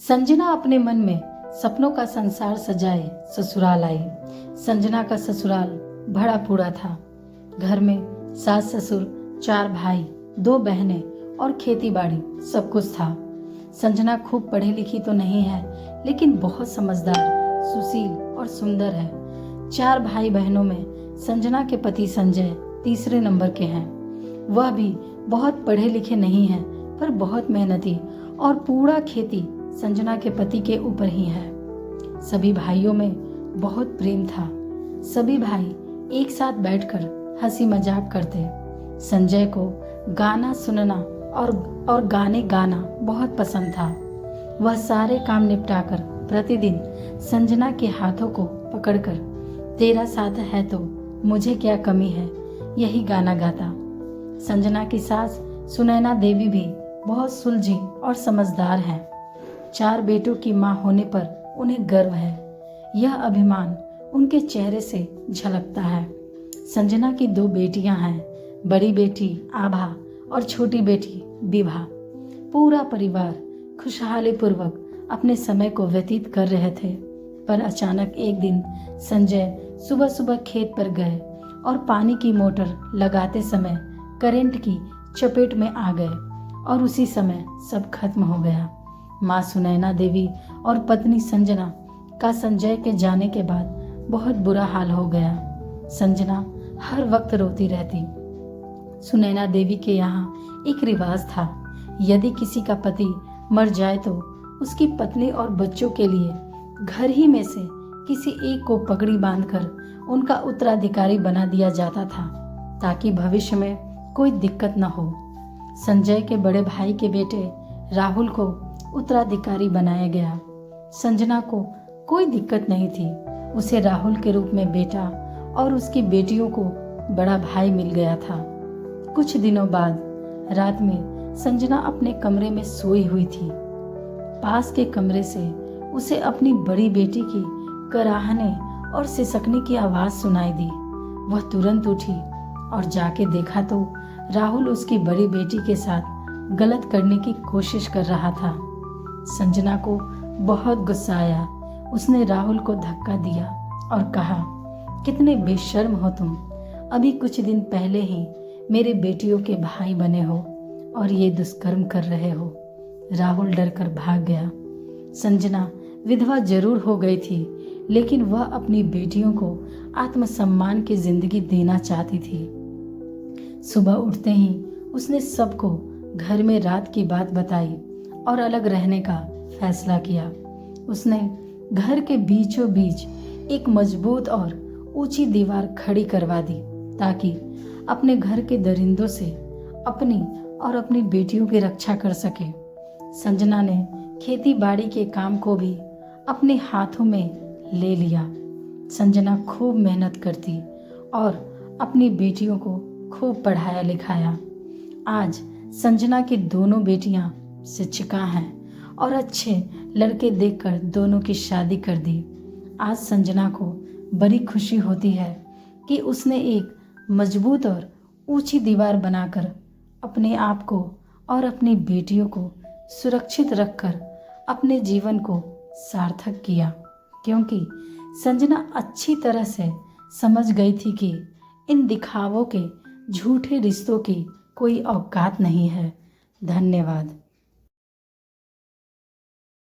संजना अपने मन में सपनों का संसार सजाए ससुराल आई। संजना का ससुराल भरा पूरा था। घर में सास ससुर, 4 भाई, 2 बहनें और खेती बाड़ी सब कुछ था। संजना खूब पढ़ी लिखी तो नहीं है, लेकिन बहुत समझदार, सुशील और सुंदर है। 4 भाई बहनों में संजना के पति संजय तीसरे नंबर के हैं। वह भी बहुत पढ़े लिखे नहीं हैं, पर बहुत मेहनती, और पूरा खेती संजना के पति के ऊपर ही है। सभी भाइयों में बहुत प्रेम था। सभी भाई एक साथ बैठकर हंसी मजाक करते। संजय को गाना सुनना और गाने गाना बहुत पसंद था। वह सारे काम निपटाकर प्रतिदिन संजना के हाथों को पकड़कर तेरा साथ है तो मुझे क्या कमी है, यही गाना गाता। संजना की सास सुनैना देवी भी बहुत सुलझी और समझदार है। 4 बेटों की मां होने पर उन्हें गर्व है। यह अभिमान उनके चेहरे से झलकता है। संजना की 2 बेटियां हैं, बड़ी बेटी आभा और छोटी बेटी विभा। पूरा परिवार खुशहाली पूर्वक अपने समय को व्यतीत कर रहे थे, पर अचानक एक दिन संजय सुबह सुबह खेत पर गए और पानी की मोटर लगाते समय करंट की चपेट में आ गए और उसी समय सब खत्म हो गया। माँ सुनैना देवी और पत्नी संजना का संजय के जाने के बाद बहुत बुरा हाल हो गया। संजना हर वक्त रोती रहती। सुनैना देवी के यहाँ एक रिवाज था, यदि किसी का पति मर जाए तो उसकी पत्नी और बच्चों के लिए घर ही में से किसी एक को पगड़ी बांधकर उनका उत्तराधिकारी बना दिया जाता था, ताकि भविष्य में कोई दिक्कत न हो। संजय के बड़े भाई के बेटे राहुल को उत्तराधिकारी बनाया गया। संजना को कोई दिक्कत नहीं थी। उसे राहुल के रूप में बेटा और उसकी बेटियों को बड़ा भाई मिल गया था। कुछ दिनों बाद रात में संजना अपने कमरे में सोई हुई थी। पास के कमरे से उसे अपनी बड़ी बेटी की कराहने और सिसकने की आवाज सुनाई दी। वह तुरंत उठी और जाके देखा तो राहुल उसकी बड़ी बेटी के साथ गलत करने की कोशिश कर रहा था। संजना को बहुत गुस्सा आया। उसने राहुल को धक्का दिया और कहा, कितने बेशर्म हो तुम। अभी कुछ दिन पहले ही मेरे बेटियों के भाई बने हो और ये दुष्कर्म कर रहे हो। राहुल डरकर भाग गया। संजना विधवा जरूर हो गई थी, लेकिन वह अपनी बेटियों को आत्मसम्मान की जिंदगी देना चाहती थी। सुबह उठते ही उसने सबको घर में रात की बात बताई और अलग रहने का फैसला किया। उसने घर के बीचों बीच एक मजबूत और ऊंची दीवार खड़ी करवा दी, ताकि अपने घर के दरिंदों से अपनी और अपनी बेटियों की रक्षा कर सके। संजना ने खेती बाड़ी के काम को भी अपने हाथों में ले लिया। संजना खूब मेहनत करती और अपनी बेटियों को खूब पढ़ाया लिखाया। आज संजना की दोनों बेटियां शिक्षिका हैं और अच्छे लड़के देखकर दोनों की शादी कर दी। आज संजना को बड़ी खुशी होती है कि उसने एक मजबूत और ऊंची दीवार बनाकर अपने आप को और अपनी बेटियों को सुरक्षित रखकर अपने जीवन को सार्थक किया, क्योंकि संजना अच्छी तरह से समझ गई थी कि इन दिखावों के, झूठे रिश्तों की कोई औकात नहीं है। धन्यवाद।